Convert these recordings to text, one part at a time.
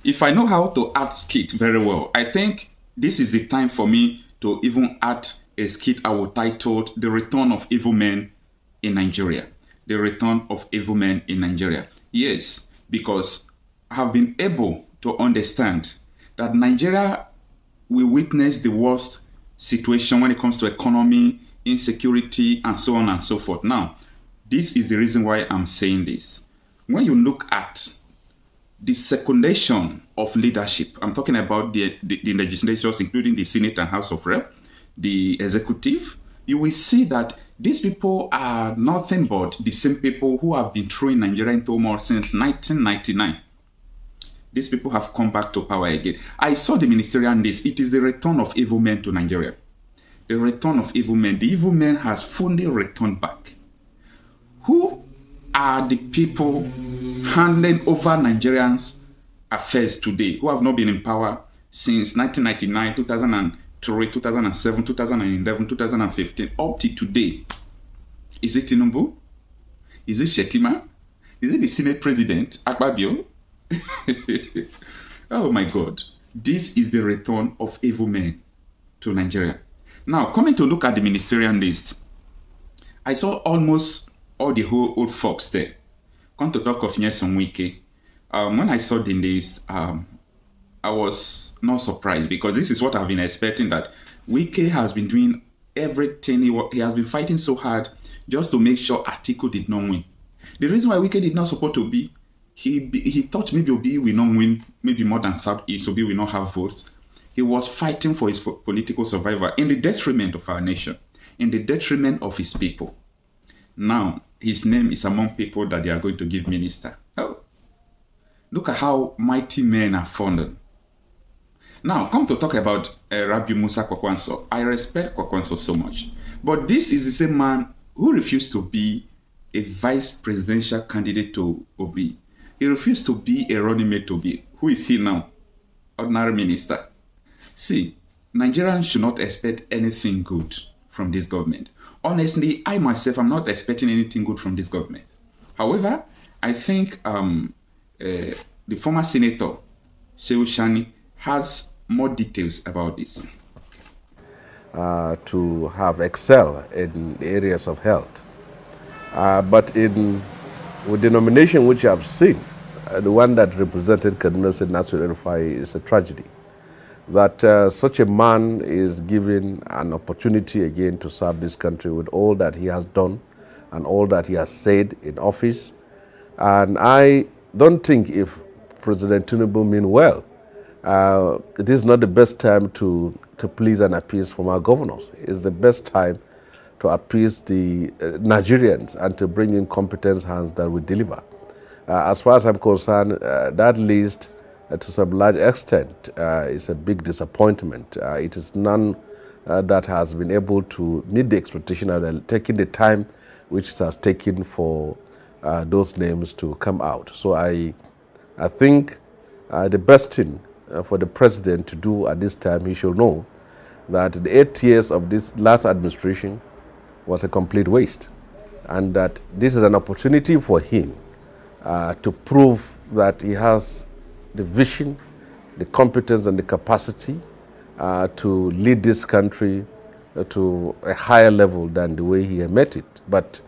if I know how to act skit very well, I think this is the time for me to even add a skit I will title The Return of Evil Men in Nigeria. The Return of Evil Men in Nigeria. Yes, because I have been able to understand that Nigeria will witness the worst situation when it comes to economy, insecurity, and so on and so forth. Now, this is the reason why I'm saying this. When you look at the secondation of leadership, I'm talking about the legislatures, including the Senate and House of Rep, the executive, you will see that these people are nothing but the same people who have been throwing Nigeria into turmoil since 1999. These people have come back to power again. I saw the ministerial list. It is the return of evil men to Nigeria. The return of evil men. The evil men has fully returned back. Who are the people handing over Nigerians' affairs today, who have not been in power since 1999, 2003, 2007, 2011, 2015, up to today? Is it Tinubu? Is it Shetima? Is it the Senate President, Akpabio? Oh my God. This is the return of evil men to Nigeria. Now, coming to look at the ministerial list, I saw almost all the whole old folks there. Come to talk of Nyesom Wike. When I saw the list, I was not surprised, because this is what I've been expecting, that Wike has been doing everything. He has been fighting so hard just to make sure Atiku did not win. The reason why Wike did not support Obi, he thought maybe Obi will not win, maybe more than Southeast, Obi will not have votes. He was fighting for his political survival in the detriment of our nation, in the detriment of his people. Now, his name is among people that they are going to give minister. Oh, look at how mighty men are fallen. Now, come to talk about Rabbi Musa Kwakwanso. I respect Kwakwanso so much. But this is the same man who refused to be a vice presidential candidate to Obi. He refused to be a running mate to Obi. Who is he now? Ordinary minister. See, Nigerians should not expect anything good from this government. Honestly, I myself am not expecting anything good from this government. However, I think the former senator, Shehu Shani, has more details about this. To have excel in the areas of health. But with the nomination which you have seen, the one that represented Kaduna State National Rufai, is a tragedy. That such a man is given an opportunity again to serve this country with all that he has done and all that he has said in office. And I don't think, if President Tinubu mean well, it is not the best time to please and appease from our governors. It's the best time to appease the Nigerians and to bring in competent hands that will deliver. As far as I'm concerned, that list, to some large extent, is a big disappointment. It is none that has been able to meet the expectation of taking the time which it has taken for those names to come out. So I think the best thing for the president to do at this time, he should know that the 8 years of this last administration was a complete waste, and that this is an opportunity for him to prove that he has the vision, the competence, and the capacity to lead this country to a higher level than the way he had met it. But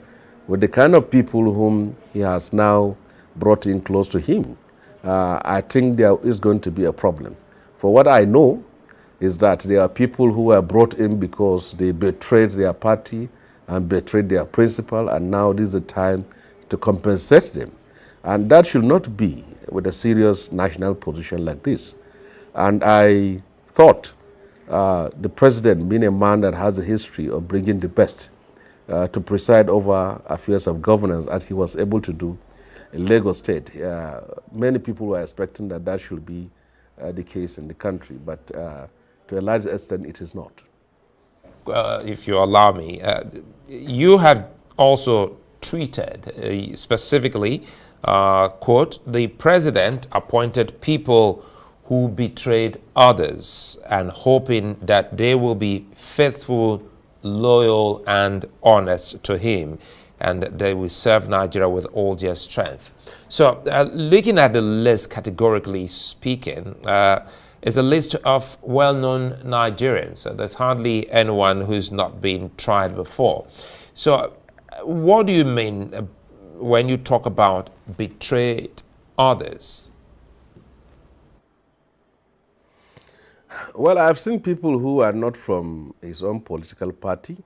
with the kind of people whom he has now brought in close to him, I think there is going to be a problem. For what I know is that there are people who were brought in because they betrayed their party and betrayed their principle, and now this is the time to compensate them. And that should not be with a serious national position like this. And I thought the president, being a man that has a history of bringing the best to preside over affairs of governance, as he was able to do in Lagos State, many people were expecting that that should be the case in the country, but to a large extent it is not. If you allow me, you have also tweeted specifically, quote, "The president appointed people who betrayed others and hoping that they will be faithful, loyal, and honest to him." and they will serve Nigeria with all their strength. So looking at the list categorically speaking, it's a list of well-known Nigerians. So there's hardly anyone who's not been tried before. So what do you mean when you talk about betrayed others? Well, I've seen people who are not from his own political party,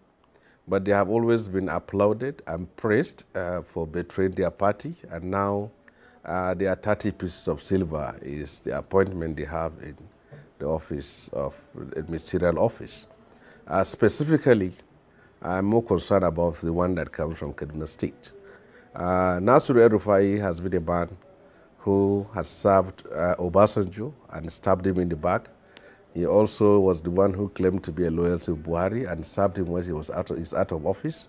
but they have always been applauded and praised for betraying their party, and now their 30 pieces of silver is the appointment they have in the office of the Ministerial office. Specifically, I'm more concerned about the one that comes from Kaduna State. Nasiru El-Rufai has been a man who has served Obasanjo and stabbed him in the back. He also was the one who claimed to be a loyal to Buhari and served him when he was out of office.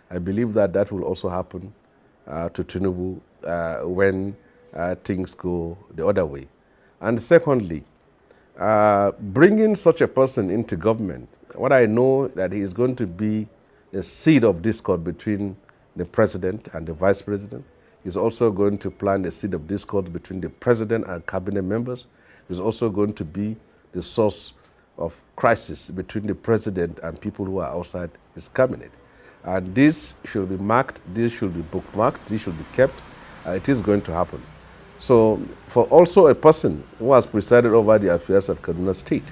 I believe that that will also happen to Tinubu when things go the other way. And secondly, bringing such a person into government, what I know that he is going to be a seed of discord between the president and the vice president. He's also going to plant a seed of discord between the president and cabinet members. He's also going to be the source of crisis between the president and people who are outside his cabinet. And this should be marked, this should be bookmarked, this should be kept. It is going to happen. So for also a person who has presided over the affairs of Kaduna State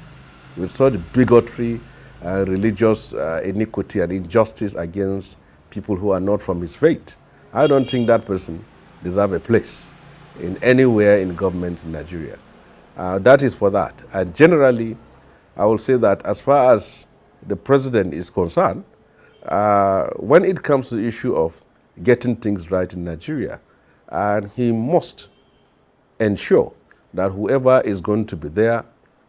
with such bigotry, religious iniquity and injustice against people who are not from his faith, I don't think that person deserves a place in anywhere in government in Nigeria. That is for that. And generally, I will say that as far as the president is concerned, when it comes to the issue of getting things right in Nigeria, and he must ensure that whoever is going to be there,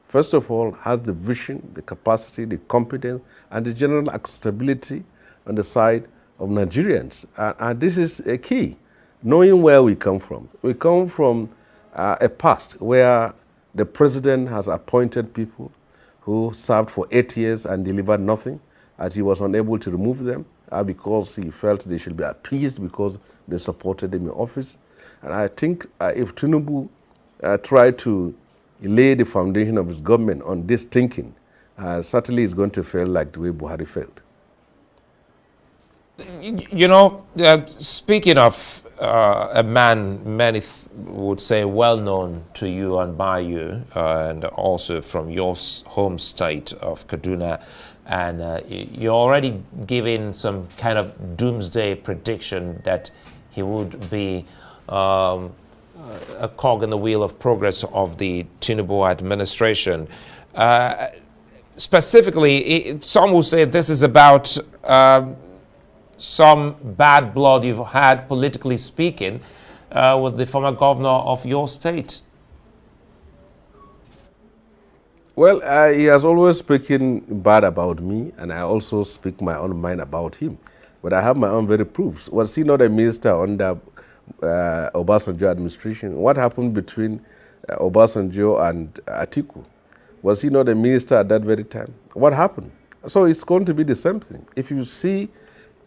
first of all, has the vision, the capacity, the competence, and the general acceptability on the side of Nigerians. And this is a key, knowing where we come from. We come from a past where the president has appointed people who served for 8 years and delivered nothing, and he was unable to remove them because he felt they should be appeased because they supported him in office. And I think if Tinubu tried to lay the foundation of his government on this thinking, certainly it's going to fail like the way Buhari failed. You know, speaking of a man many would say well known to you and by you, and also from your home state of Kaduna, and you're already giving some kind of doomsday prediction that he would be a cog in the wheel of progress of the Tinubu administration. Specifically, some will say this is about some bad blood you've had, politically speaking, with the former governor of your state. Well, he has always spoken bad about me, and I also speak my own mind about him. But I have my own very proofs. Was he not a minister under Obasanjo administration? What happened between Obasanjo and Atiku? Was he not a minister at that very time? What happened? So it's going to be the same thing. If you see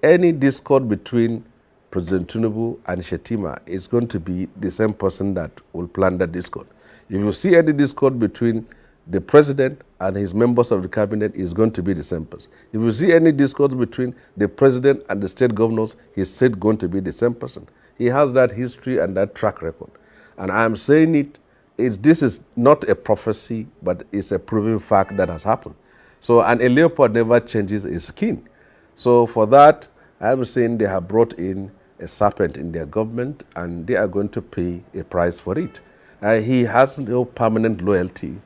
any discord between President Tinubu and Shetima, it's going to be the same person that will plant that discord. If you see any discord between the president and his members of the cabinet, it's going to be the same person. If you see any discord between the president and the state governors, he's still going to be the same person. He has that history and that track record. And I'm saying this is not a prophecy, but it's a proven fact that has happened. So, and a leopard never changes his skin. So for that, I'm saying they have brought in a serpent in their government, and they are going to pay a price for it. He has no permanent loyalty.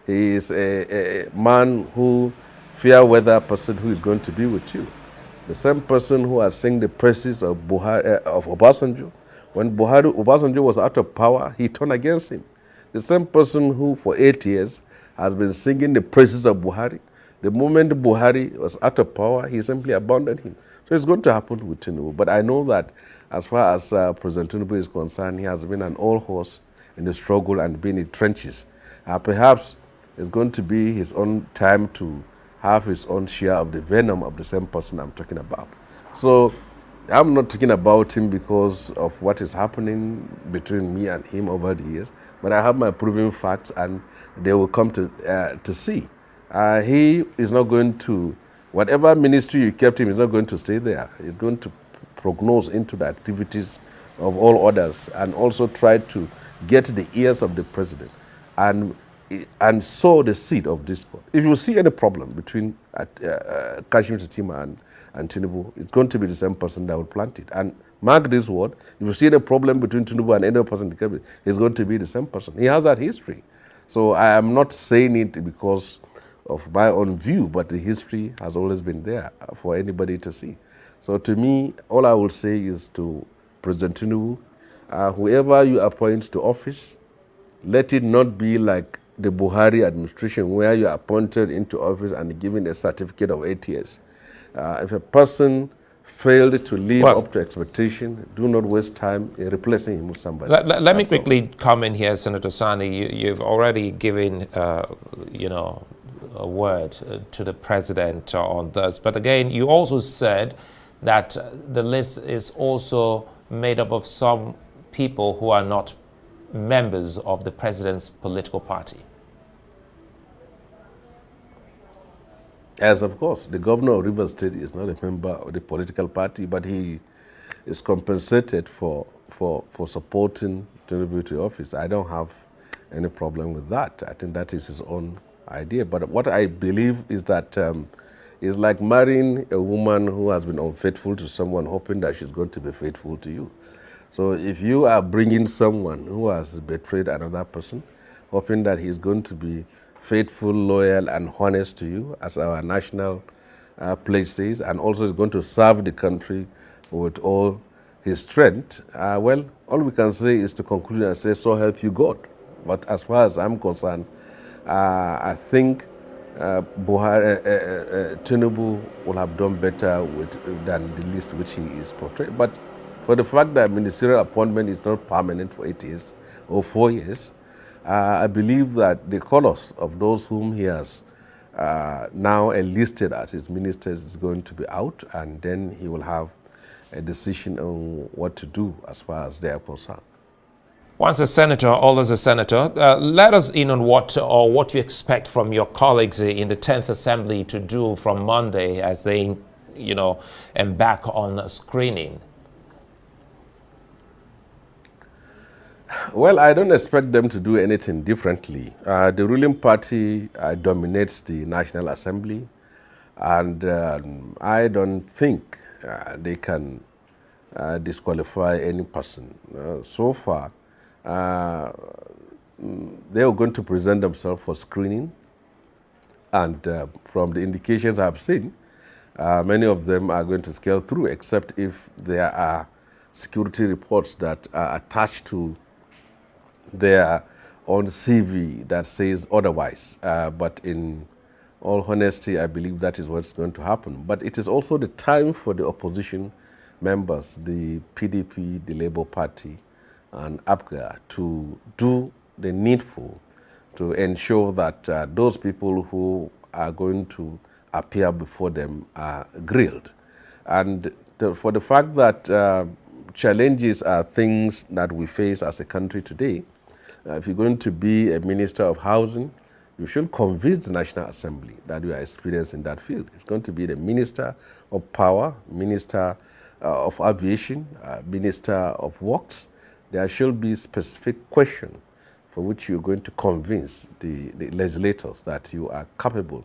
He is a man who fair weather person who is going to be with you. The same person who has sung the praises of Obasanjo. When Obasanjo was out of power, he turned against him. The same person who for 8 years has been singing the praises of Buhari. The moment Buhari was out of power, he simply abandoned him. So it's going to happen with Tinubu. But I know that as far as President Tinubu is concerned, he has been an old horse in the struggle and been in trenches. Perhaps it's going to be his own time to have his own share of the venom of the same person I'm talking about. So I'm not talking about him because of what is happening between me and him over the years, but I have my proven facts, and they will come to see. He is not going to, whatever ministry you kept him, is not going to stay there. He's going to prognose into the activities of all others, and also try to get the ears of the president, and sow the seed of discord. If you see any problem between Kashmir Shettima and Tinubu, it's going to be the same person that will plant it. And mark this word, if you see any problem between Tinubu and any other person in the cabinet, it's going to be the same person. He has that history. So I am not saying it because of my own view, but the history has always been there for anybody to see. So to me, all I will say is to President Tinubu, whoever you appoint to office, let it not be like the Buhari administration where you are appointed into office and given a certificate of 8 years. If a person failed to live Well, up to expectation, do not waste time in replacing him with somebody. let me quickly come in here, Senator Sani. You've already given, a word to the president on this. But again, you also said that the list is also made up of some people who are not members of the president's political party. As of course, the governor of Rivers State is not a member of the political party, but he is compensated for supporting Tinubu to office. I don't have any problem with that. I think that is his own idea. But what I believe is that it's like marrying a woman who has been unfaithful to someone, hoping that she's going to be faithful to you. So if you are bringing someone who has betrayed another person, hoping that he's going to be faithful, loyal, and honest to you, as our national pledge says, and also is going to serve the country with all his strength, well, all we can say is to conclude and say, so help you God. But as far as I'm concerned, I think Tinubu will have done better than the list which he is portrayed. But for the fact that ministerial appointment is not permanent for 8 years or 4 years, I believe that the colors of those whom he has now enlisted as his ministers is going to be out, and then he will have a decision on what to do as far as they are concerned. Once a senator, always a senator. Let us in on what you expect from your colleagues in the 10th Assembly to do from Monday as they, embark on screening. Well, I don't expect them to do anything differently. The ruling party dominates the National Assembly, and I don't think they can disqualify any person. So far, they are going to present themselves for screening, and from the indications I've seen, many of them are going to scale through, except if there are security reports that are attached to their own CV that says otherwise. But in all honesty, I believe that is what's going to happen. But it is also the time for the opposition members, the PDP, the Labour Party, and APGA, to do the needful to ensure that those people who are going to appear before them are grilled. And for the fact that challenges are things that we face as a country today, if you're going to be a minister of housing, you should convince the National Assembly that you are experienced in that field. It's going to be the minister of power, minister of aviation, minister of works. There should be specific question for which you're going to convince the legislators that you are capable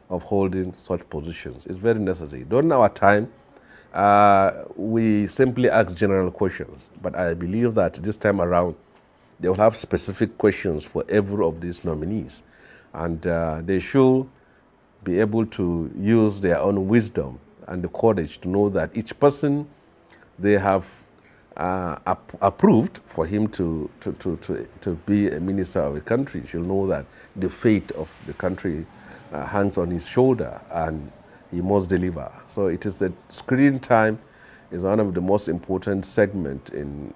of holding such positions. It's very necessary. During our time, we simply ask general questions, but I believe that this time around, they will have specific questions for every of these nominees, and they should be able to use their own wisdom and the courage to know that each person they have approved for him to be a minister of a country should know that the fate of the country hangs on his shoulder, and he must deliver. So it is a screening time is one of the most important segments in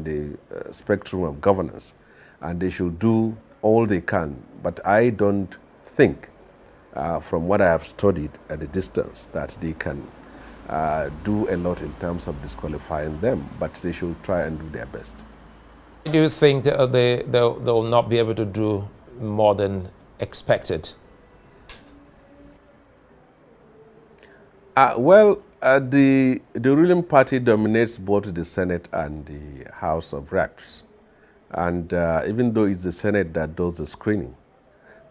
the spectrum of governance, and they should do all they can. But I don't think, from what I have studied at a distance, that they can do a lot in terms of disqualifying them, but they should try and do their best. Do you think that they'll not be able to do more than expected? The ruling party dominates both the Senate and the House of Reps. And even though it's the Senate that does the screening,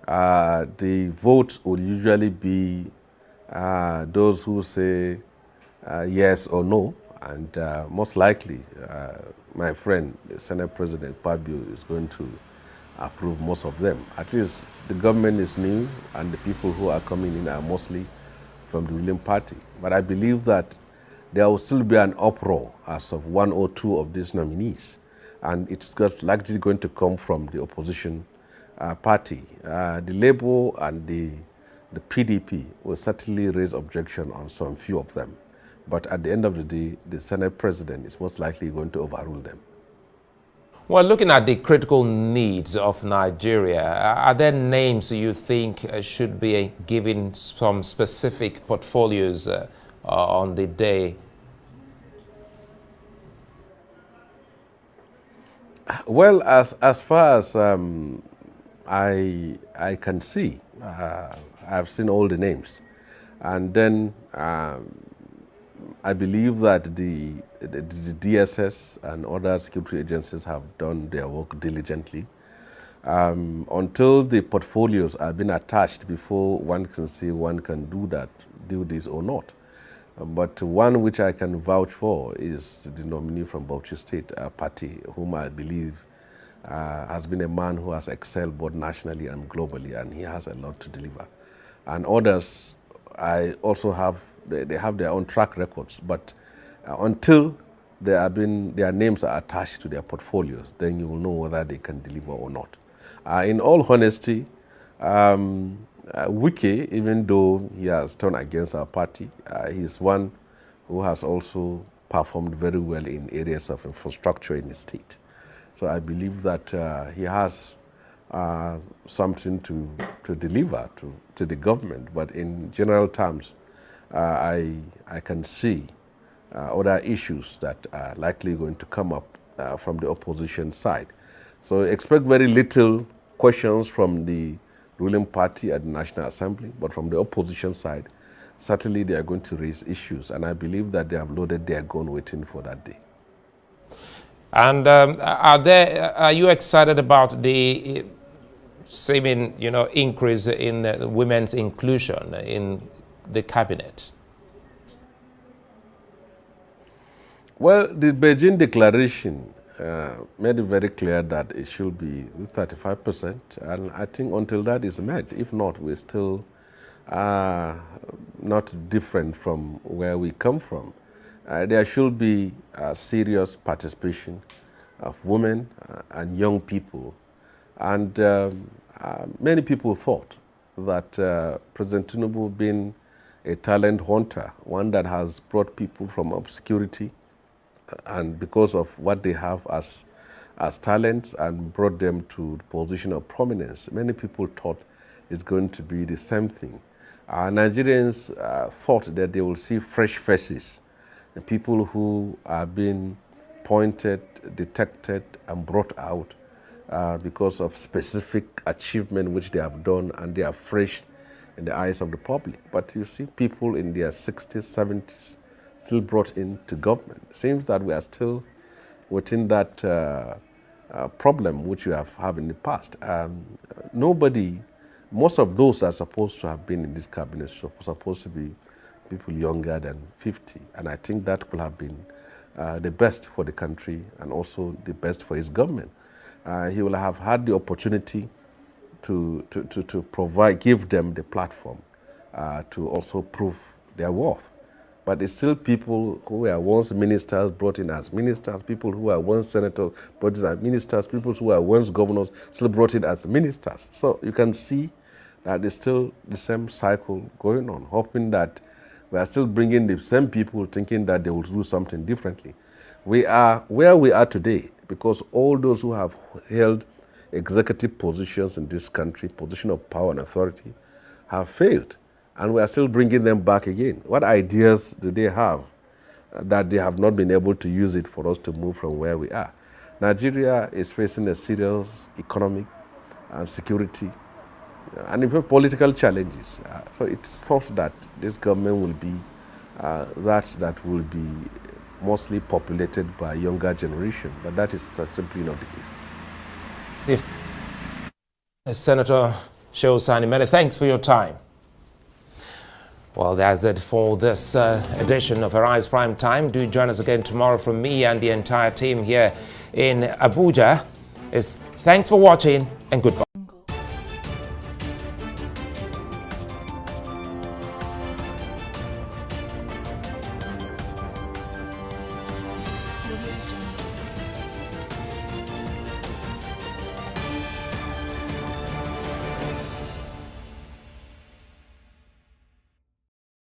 the votes will usually be those who say yes or no. And most likely, my friend, the Senate President Pabio, is going to approve most of them. At least the government is new and the people who are coming in are mostly from the ruling party. But I believe that there will still be an uproar as of one or two of these nominees. And it's likely going to come from the opposition party. The Labour and the PDP will certainly raise objection on some few of them. But at the end of the day, the Senate President is most likely going to overrule them. Well, looking at the critical needs of Nigeria, are there names you think should be given some specific portfolios on the day? Well, as far as I can see, I've seen all the names, and then I believe that the DSS and other security agencies have done their work diligently. Until the portfolios are being attached before one can say one can do this or not. But one which I can vouch for is the nominee from Bauchi State Party, whom I believe has been a man who has excelled both nationally and globally, and he has a lot to deliver. And others, I also have, they have their own track records, but until their names are attached to their portfolios, then you will know whether they can deliver or not. In all honesty, Wike, even though he has turned against our party, he is one who has also performed very well in areas of infrastructure in the state. So I believe that he has something to deliver to the government. But in general terms, I can see other issues that are likely going to come up from the opposition side. So expect very little questions from the ruling party at the National Assembly, but from the opposition side, certainly they are going to raise issues, and I believe that they have loaded their gun waiting for that day. And are you excited about the seeming, increase in women's inclusion in the cabinet? Well, the Beijing Declaration made it very clear that it should be 35%, and I think until that is met, if not, we're still not different from where we come from. There should be serious participation of women and young people, and many people thought that President Tinubu, being a talent hunter, one that has brought people from obscurity, and because of what they have as talents and brought them to the position of prominence, many people thought it's going to be the same thing. Nigerians thought that they will see fresh faces, people who are being pointed, detected, and brought out because of specific achievement which they have done, and they are fresh in the eyes of the public. But you see people in their 60s, 70s, still brought into government. It seems that we are still within that problem which we have in the past. Most of those that are supposed to have been in this cabinet are supposed to be people younger than 50. And I think that could have been the best for the country and also the best for his government. He will have had the opportunity to give them the platform to also prove their worth. But it's still people who were once ministers brought in as ministers, people who were once senators brought in as ministers, people who were once governors still brought in as ministers. So you can see that it's still the same cycle going on, hoping that we are still bringing the same people thinking that they will do something differently. We are where we are today because all those who have held executive positions in this country, position of power and authority, have failed. and we are still bringing them back again. What ideas do they have that they have not been able to use it for us to move from where we are? Nigeria is facing a serious economic and security and even political challenges. So it's thought that this government will be that will be mostly populated by younger generation, but that is simply not the case. Senator Shehu Sani, many thanks for your time. Well, that's it for this edition of Arise Prime Time. Do join us again tomorrow from me and the entire team here in Abuja. Thanks for watching and goodbye.